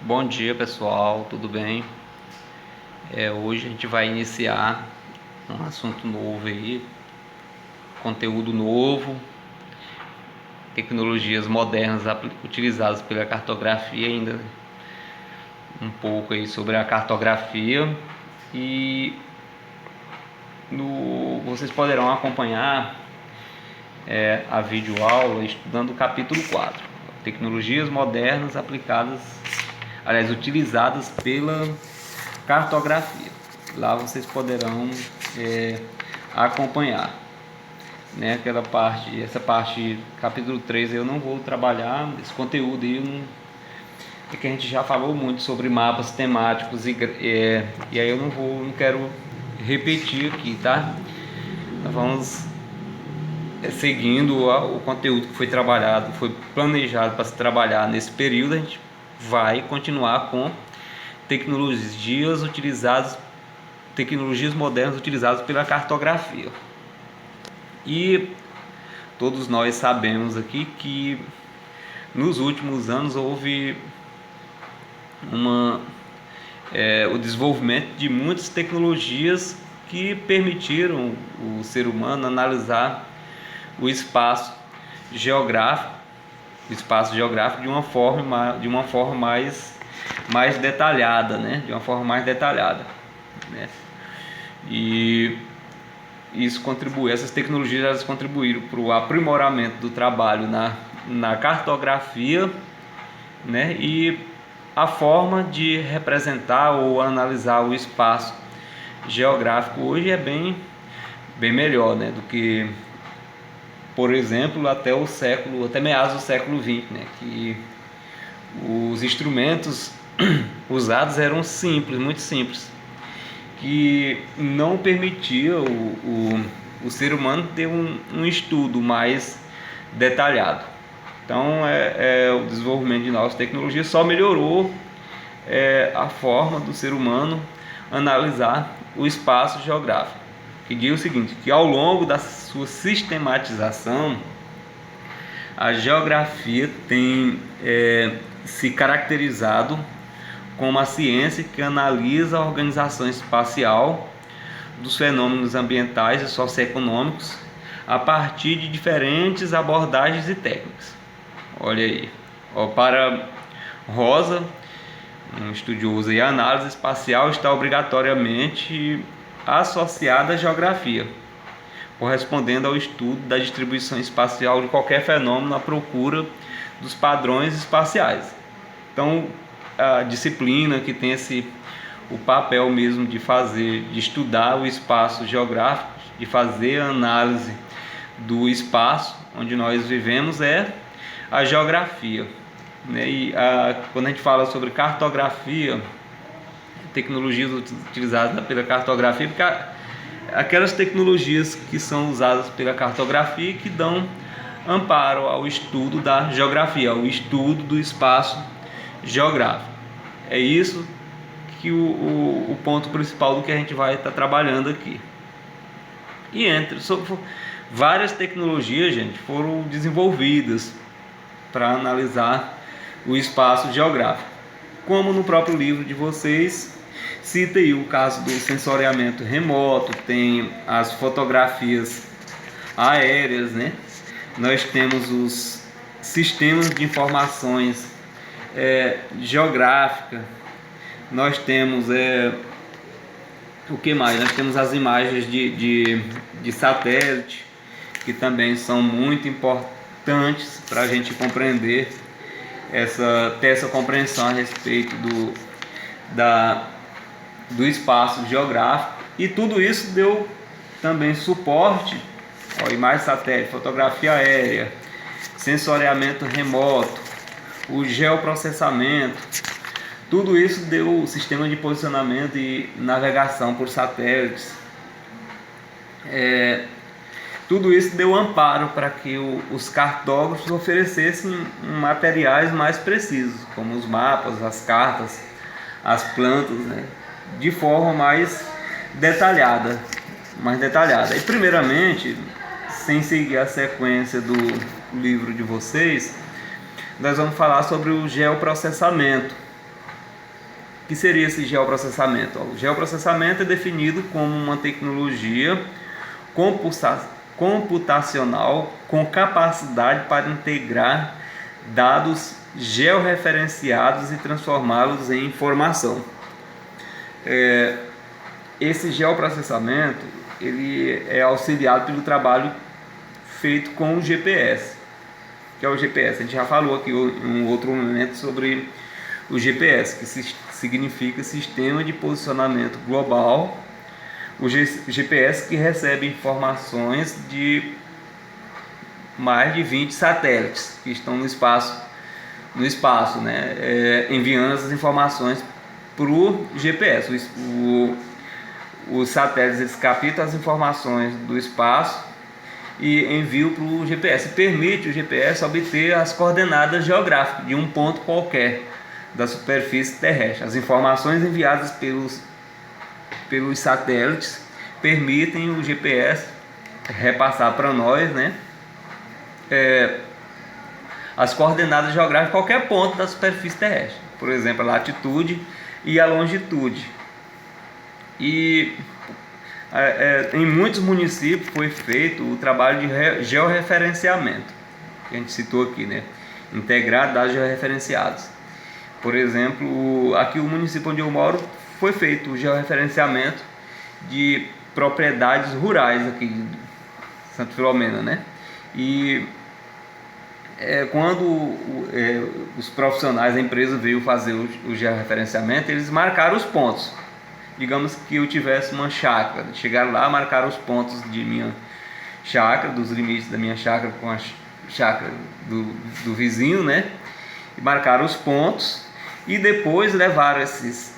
Bom dia pessoal, tudo bem? Hoje a gente vai iniciar um assunto novo aí, conteúdo novo, tecnologias modernas utilizadas pela cartografia, ainda um pouco aí sobre a cartografia e vocês poderão acompanhar a videoaula estudando o capítulo 4, tecnologias modernas utilizadas pela cartografia. Lá vocês poderão acompanhar, né? Essa parte, capítulo 3, eu não vou trabalhar esse conteúdo aí, é que a gente já falou muito sobre mapas temáticos e aí eu não quero repetir aqui, tá? Nós vamos seguindo o conteúdo que foi trabalhado, foi planejado para se trabalhar nesse período. A gente vai continuar com tecnologias modernas utilizadas pela cartografia. E todos nós sabemos aqui que nos últimos anos houve o desenvolvimento de muitas tecnologias que permitiram o ser humano analisar o espaço geográfico de uma forma mais detalhada, né? E essas tecnologias contribuíram para o aprimoramento do trabalho na cartografia, né? E a forma de representar ou analisar o espaço geográfico hoje é bem melhor, né? Do que, por exemplo, até meados do século XX, né? Que os instrumentos usados eram muito simples, que não permitia o ser humano ter um estudo mais detalhado. Então, o desenvolvimento de novas tecnologias só melhorou a forma do ser humano analisar o espaço geográfico, que diz o seguinte, que ao longo da sua sistematização, a geografia tem se caracterizado como a ciência que analisa a organização espacial dos fenômenos ambientais e socioeconômicos a partir de diferentes abordagens e técnicas. Olha aí, para Rosa, um estudioso, a análise espacial está obrigatoriamente associada à geografia, correspondendo ao estudo da distribuição espacial de qualquer fenômeno à procura dos padrões espaciais. Então, a disciplina que tem o papel mesmo de estudar o espaço geográfico, de fazer a análise do espaço onde nós vivemos, é a geografia, né? E quando a gente fala sobre cartografia, tecnologias utilizadas pela cartografia, porque aquelas tecnologias que são usadas pela cartografia que dão amparo ao estudo da geografia, ao estudo do espaço geográfico. É isso que o ponto principal do que a gente vai estar trabalhando aqui. E várias tecnologias, gente, foram desenvolvidas para analisar o espaço geográfico. Como no próprio livro de vocês, cita aí o caso do sensoriamento remoto, tem as fotografias aéreas, né? Nós temos os sistemas de informações geográfica, nós temos o que mais? Nós temos as imagens de satélite, que também são muito importantes para a gente compreender, ter essa compreensão a respeito do espaço geográfico. E tudo isso deu também suporte, imagem satélite, fotografia aérea, sensoriamento remoto, o geoprocessamento, tudo isso deu o sistema de posicionamento e navegação por satélites. Tudo isso deu amparo para que os cartógrafos oferecessem materiais mais precisos, como os mapas, as cartas, as plantas, né, de forma mais detalhada. E primeiramente, sem seguir a sequência do livro de vocês, nós vamos falar sobre o geoprocessamento, O que seria esse geoprocessamento? O geoprocessamento é definido como uma tecnologia computacional com capacidade para integrar dados georreferenciados e transformá-los em informação. Esse geoprocessamento ele é auxiliado pelo trabalho feito com o GPS, que é o GPS. A gente já falou aqui em um outro momento sobre o GPS, que significa Sistema de Posicionamento Global. O GPS que recebe informações de mais de 20 satélites que estão no espaço, né? Enviando essas informações para o GPS. Os satélites eles captam as informações do espaço e enviam para o GPS. Permite o GPS obter as coordenadas geográficas de um ponto qualquer da superfície terrestre. As informações enviadas pelos satélites permitem o GPS repassar para nós, né, as coordenadas geográficas de qualquer ponto da superfície terrestre, por exemplo, a latitude e a longitude. E em muitos municípios foi feito o trabalho de georreferenciamento, que a gente citou aqui, né, integrar dados georreferenciados. Por exemplo, aqui o município onde eu moro foi feito o georreferenciamento de propriedades rurais aqui de Santa Filomena, né? E quando os profissionais da empresa veio fazer o georreferenciamento, eles marcaram os pontos. Digamos que eu tivesse uma chácara, chegaram lá, marcaram os pontos de minha chácara, dos limites da minha chácara com a chácara do vizinho, né? E marcaram os pontos e depois levaram esses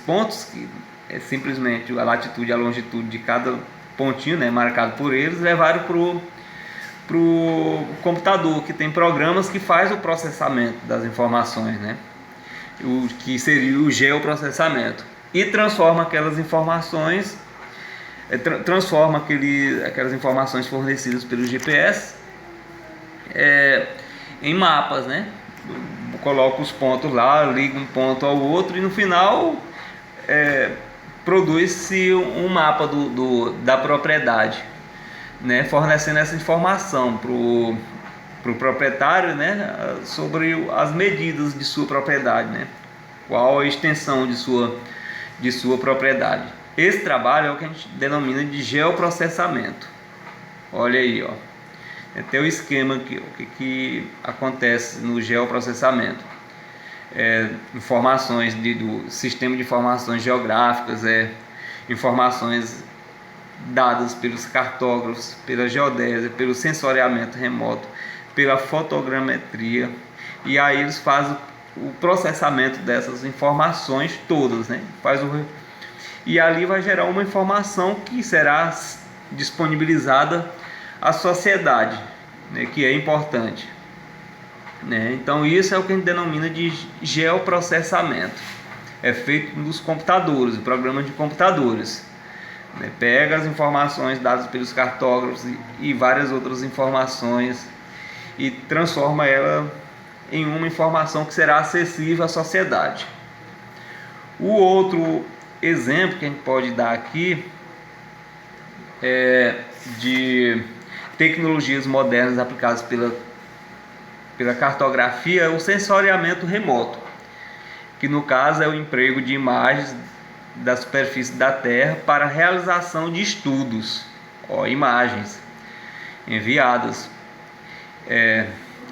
pontos, que é simplesmente a latitude e a longitude de cada pontinho, né, marcado por eles, levaram para o computador, que tem programas que faz o processamento das informações, né, o que seria o geoprocessamento, e transforma aquelas informações, aquelas informações fornecidas pelo GPS em mapas, né? Coloca os pontos lá, liga um ponto ao outro e no final produz-se um mapa da propriedade, né, fornecendo essa informação para o proprietário, né, sobre as medidas de sua propriedade, né, qual a extensão de sua propriedade. Esse trabalho é o que a gente denomina de geoprocessamento. Olha aí, ó. Tem o esquema aqui, o que acontece no geoprocessamento. Informações do sistema de informações geográficas, informações dadas pelos cartógrafos, pela geodésia, pelo sensoriamento remoto, pela fotogrametria, e aí eles fazem o processamento dessas informações todas, né? E ali vai gerar uma informação que será disponibilizada à sociedade, né? Que é importante, né? Então isso é o que a gente denomina de geoprocessamento. É feito nos computadores, programas de computadores, né? Pega as informações dadas pelos cartógrafos e várias outras informações e transforma ela em uma informação que será acessível à sociedade. O outro exemplo que a gente pode dar aqui de tecnologias modernas aplicadas pela cartografia é o sensoriamento remoto, que no caso é o emprego de imagens da superfície da Terra para realização de estudos, imagens enviadas.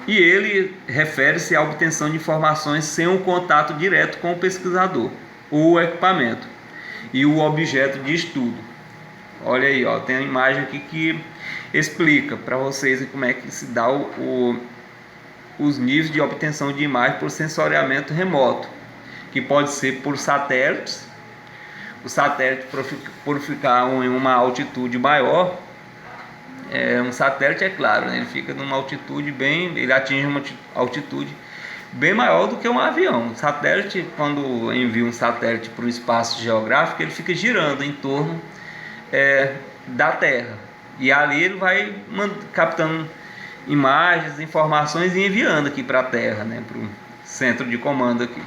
E ele refere-se à obtenção de informações sem um contato direto com o pesquisador, ou o equipamento e o objeto de estudo. Olha aí, ó, tem uma imagem aqui que explica para vocês como é que se dá os níveis de obtenção de imagem por sensoriamento remoto, que pode ser por satélites. O satélite, por ficar em uma altitude maior, um satélite, é claro, né, ele fica numa altitude ele atinge uma altitude bem maior do que um avião. O satélite, quando envia um satélite para o espaço geográfico, ele fica girando em torno da Terra, e ali ele vai captando imagens, informações e enviando aqui para a Terra, né, para o centro de comando aqui.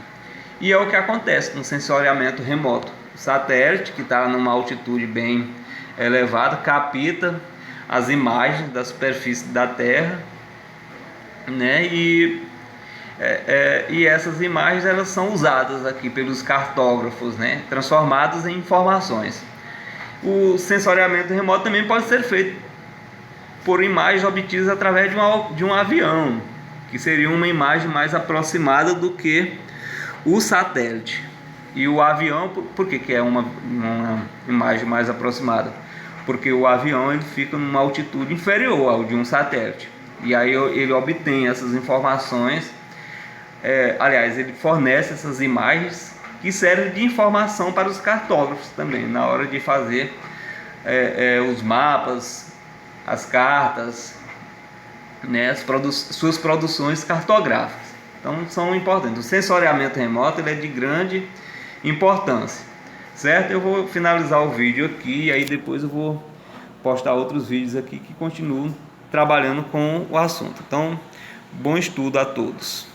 E é o que acontece no sensoriamento remoto. O satélite, que está numa altitude bem elevada, capta as imagens da superfície da Terra, né? E essas imagens elas são usadas aqui pelos cartógrafos, né? Transformadas em informações. O sensoriamento remoto também pode ser feito por imagens obtidas através de um avião, que seria uma imagem mais aproximada do que o satélite. E o avião, por que é uma imagem mais aproximada? Porque o avião ele fica numa altitude inferior ao de um satélite. E aí ele obtém essas informações, aliás, ele fornece essas imagens que servem de informação para os cartógrafos também, na hora de fazer os mapas, as cartas, né, suas produções cartográficas. Então são importantes. O sensoriamento remoto ele é de grande importância, certo? Eu vou finalizar o vídeo aqui e aí depois eu vou postar outros vídeos aqui que continuam trabalhando com o assunto. Então, bom estudo a todos.